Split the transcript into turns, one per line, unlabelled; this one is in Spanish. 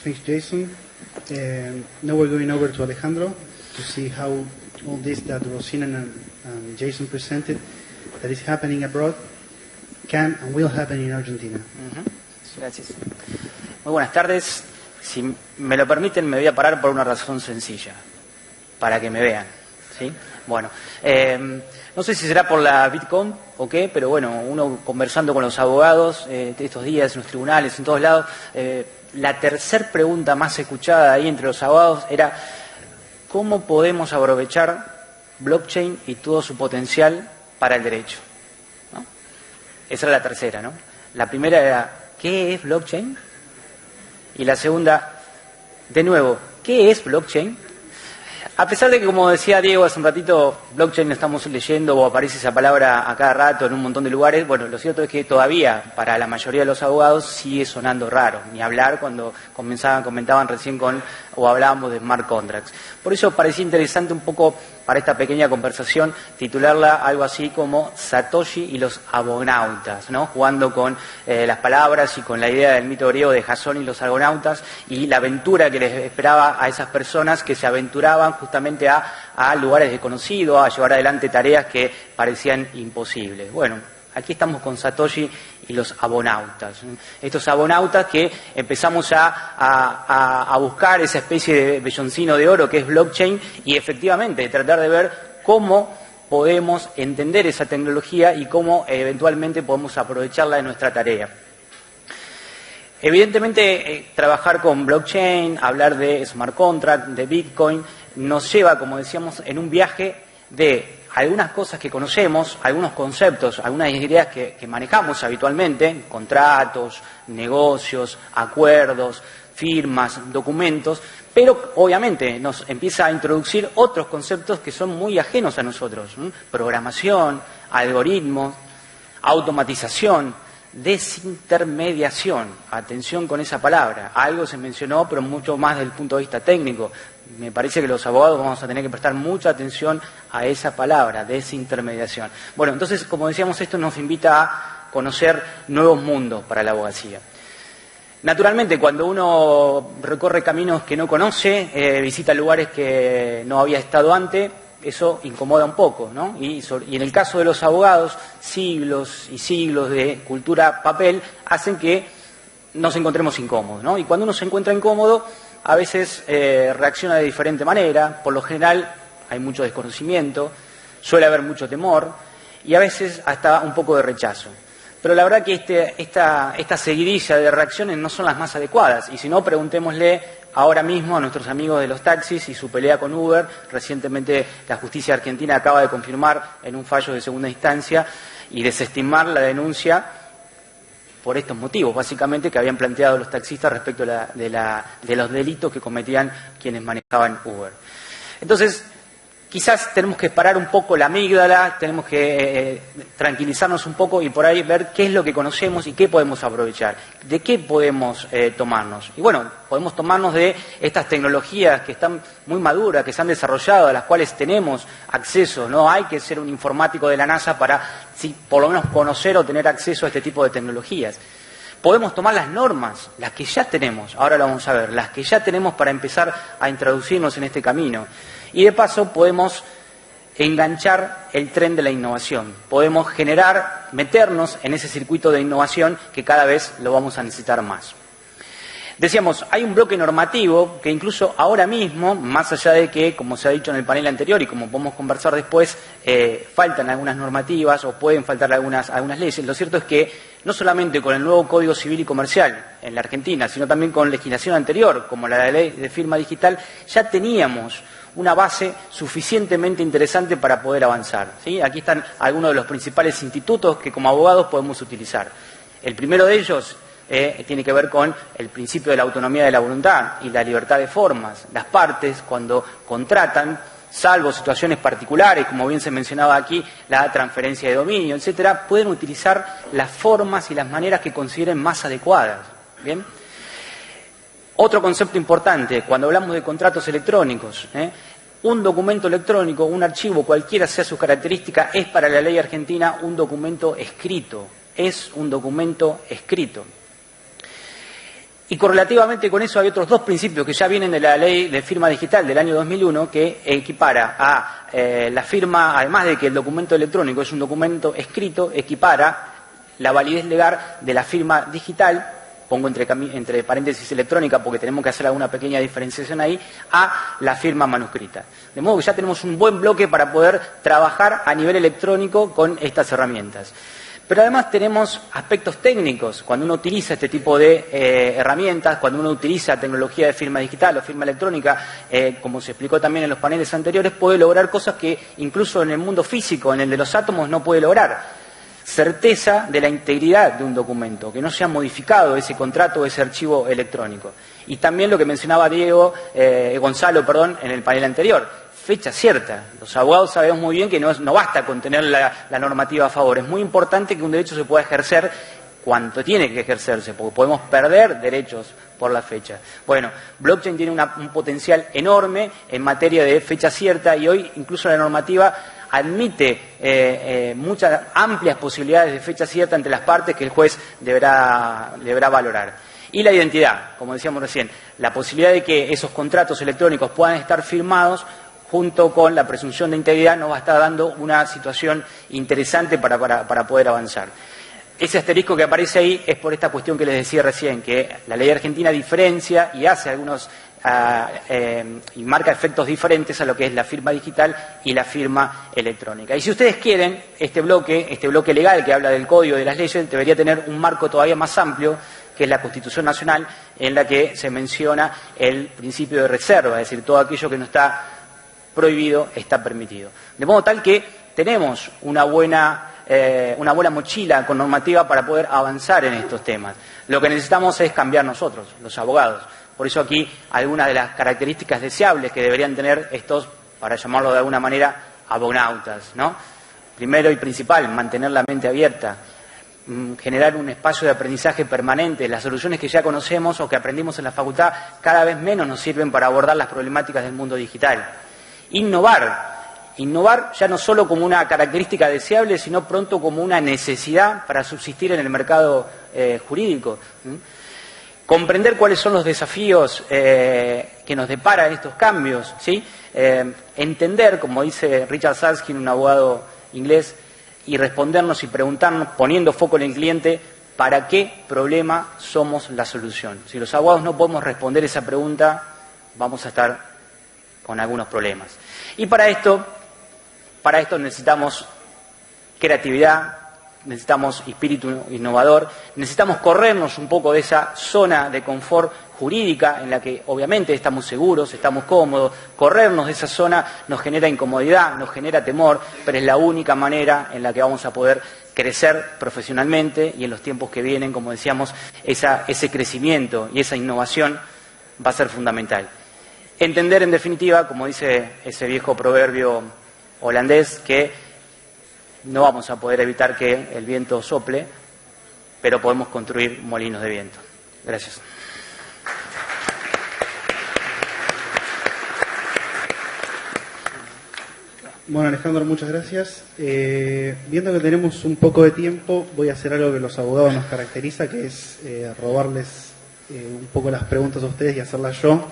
Thanks, Jason. Now we're going over to Alejandro to see how all this that Rosina and Jason presented that is happening abroad can and will happen in Argentina.
Gracias. Muy buenas tardes. Si me lo permiten, me voy a parar por una razón sencilla, para que me vean, ¿sí? Bueno, no sé si será por la Bitcoin o qué, pero bueno, uno conversando con los abogados estos días en los tribunales, en todos lados, la tercera pregunta más escuchada ahí entre los abogados era ¿cómo podemos aprovechar blockchain y todo su potencial para el derecho? ¿No? Esa era la tercera, ¿no? La primera era ¿qué es blockchain? Y la segunda, de nuevo, ¿qué es blockchain? A pesar de que, como decía Diego hace un ratito, blockchain estamos leyendo o aparece esa palabra a cada rato en un montón de lugares, bueno, lo cierto es que todavía para la mayoría de los abogados sigue sonando raro, ni hablar cuando comentaban recién o hablábamos de smart contracts. Por eso parecía interesante un poco para esta pequeña conversación titularla algo así como Satoshi y los abonautas, ¿no? Jugando con las palabras y con la idea del mito griego de Jasón y los argonautas y la aventura que les esperaba a esas personas que se aventuraban justamente a lugares desconocidos, a llevar adelante tareas que parecían imposibles. Bueno, aquí estamos con Satoshi y los abonautas. Estos abonautas que empezamos a buscar esa especie de velloncino de oro que es blockchain y efectivamente tratar de ver cómo podemos entender esa tecnología y cómo eventualmente podemos aprovecharla en nuestra tarea. Evidentemente, trabajar con blockchain, hablar de smart contract, de Bitcoin, nos lleva, como decíamos, en un viaje de algunas cosas que conocemos, algunos conceptos, algunas ideas que manejamos habitualmente, contratos, negocios, acuerdos, firmas, documentos, pero obviamente nos empieza a introducir otros conceptos que son muy ajenos a nosotros, ¿sí? Programación, algoritmos, automatización, desintermediación. Atención con esa palabra, algo se mencionó, pero mucho más desde el punto de vista técnico. Me parece que los abogados vamos a tener que prestar mucha atención a esa palabra, desintermediación. Bueno, entonces, como decíamos, esto nos invita a conocer nuevos mundos para la abogacía. Naturalmente, cuando uno recorre caminos que no conoce, visita lugares que no había estado antes, eso incomoda un poco, ¿no? Y en el caso de los abogados, siglos y siglos de cultura papel hacen que nos encontremos incómodos, ¿no? Y cuando uno se encuentra incómodo, a veces reacciona de diferente manera. Por lo general hay mucho desconocimiento, suele haber mucho temor y a veces hasta un poco de rechazo. Pero la verdad que esta seguidilla de reacciones no son las más adecuadas y si no, preguntémosle ahora mismo a nuestros amigos de los taxis y su pelea con Uber. Recientemente la justicia argentina acaba de confirmar en un fallo de segunda instancia y desestimar la denuncia por estos motivos, básicamente, que habían planteado los taxistas respecto de los delitos que cometían quienes manejaban Uber. Entonces, quizás tenemos que parar un poco la amígdala, tenemos que tranquilizarnos un poco y por ahí ver qué es lo que conocemos y qué podemos aprovechar, de qué podemos tomarnos. Y bueno, podemos tomarnos de estas tecnologías que están muy maduras, que se han desarrollado, a las cuales tenemos acceso. No hay que ser un informático de la NASA para, sí, por lo menos conocer o tener acceso a este tipo de tecnologías. Podemos tomar las normas, las que ya tenemos, ahora lo vamos a ver, las que ya tenemos para empezar a introducirnos en este camino. Y de paso podemos enganchar el tren de la innovación. Podemos meternos en ese circuito de innovación que cada vez lo vamos a necesitar más. Decíamos, hay un bloque normativo que incluso ahora mismo, más allá de que, como se ha dicho en el panel anterior y como podemos conversar después, faltan algunas normativas o pueden faltar algunas leyes. Lo cierto es que no solamente con el nuevo Código Civil y Comercial en la Argentina, sino también con legislación anterior, como la ley de firma digital, ya teníamos una base suficientemente interesante para poder avanzar, ¿sí? Aquí están algunos de los principales institutos que como abogados podemos utilizar. El primero de ellos tiene que ver con el principio de la autonomía de la voluntad y la libertad de formas. Las partes, cuando contratan, salvo situaciones particulares, como bien se mencionaba aquí, la transferencia de dominio, etcétera, pueden utilizar las formas y las maneras que consideren más adecuadas. ¿Bien? Otro concepto importante, cuando hablamos de contratos electrónicos, un documento electrónico, un archivo, cualquiera sea su característica, es para la ley argentina un documento escrito. Es un documento escrito. Y correlativamente con eso hay otros dos principios que ya vienen de la ley de firma digital del año 2001 que equipara a la firma, además de que el documento electrónico es un documento escrito, equipara la validez legal de la firma digital, pongo entre paréntesis electrónica porque tenemos que hacer alguna pequeña diferenciación ahí, a la firma manuscrita. De modo que ya tenemos un buen bloque para poder trabajar a nivel electrónico con estas herramientas. Pero además tenemos aspectos técnicos. Cuando uno utiliza este tipo de herramientas, cuando uno utiliza tecnología de firma digital o firma electrónica, como se explicó también en los paneles anteriores, puede lograr cosas que incluso en el mundo físico, en el de los átomos, no puede lograr. Certeza de la integridad de un documento, que no se ha modificado ese contrato o ese archivo electrónico. Y también lo que mencionaba Gonzalo, en el panel anterior. Fecha cierta. Los abogados sabemos muy bien que no basta con tener la normativa a favor. Es muy importante que un derecho se pueda ejercer cuanto tiene que ejercerse, porque podemos perder derechos por la fecha. Bueno, blockchain tiene un potencial enorme en materia de fecha cierta y hoy incluso la normativa admite muchas amplias posibilidades de fecha cierta entre las partes que el juez deberá valorar. Y la identidad, como decíamos recién, la posibilidad de que esos contratos electrónicos puedan estar firmados junto con la presunción de integridad nos va a estar dando una situación interesante para poder avanzar. Ese asterisco que aparece ahí es por esta cuestión que les decía recién, que la ley argentina diferencia y hace algunos y marca efectos diferentes a lo que es la firma digital y la firma electrónica. Y si ustedes quieren, este bloque legal que habla del código de las leyes debería tener un marco todavía más amplio, que es la Constitución Nacional, en la que se menciona el principio de reserva, es decir, todo aquello que no está prohibido está permitido. De modo tal que tenemos una buena mochila con normativa para poder avanzar en estos temas. Lo que necesitamos es cambiar nosotros, los abogados. Por eso aquí algunas de las características deseables que deberían tener estos, para llamarlo de alguna manera, abonautas, ¿no? Primero y principal, mantener la mente abierta, generar un espacio de aprendizaje permanente. Las soluciones que ya conocemos o que aprendimos en la facultad cada vez menos nos sirven para abordar las problemáticas del mundo digital. Innovar ya no solo como una característica deseable, sino pronto como una necesidad para subsistir en el mercado jurídico. Comprender cuáles son los desafíos que nos deparan estos cambios, ¿sí? Entender, como dice Richard Susskind, un abogado inglés, y respondernos y preguntarnos, poniendo foco en el cliente, ¿para qué problema somos la solución? Si los abogados no podemos responder esa pregunta, vamos a estar con algunos problemas. Y para esto necesitamos creatividad, necesitamos espíritu innovador, necesitamos corrernos un poco de esa zona de confort jurídica en la que obviamente estamos seguros, estamos cómodos. Corrernos de esa zona nos genera incomodidad, nos genera temor, pero es la única manera en la que vamos a poder crecer profesionalmente y en los tiempos que vienen, como decíamos, ese crecimiento y esa innovación va a ser fundamental. Entender, en definitiva, como dice ese viejo proverbio holandés, que no vamos a poder evitar que el viento sople, pero podemos construir molinos de viento. Gracias.
Bueno, Alejandro, muchas gracias. Viendo que tenemos un poco de tiempo, voy a hacer algo que los abogados nos caracteriza, que es robarles un poco las preguntas a ustedes y hacerlas yo.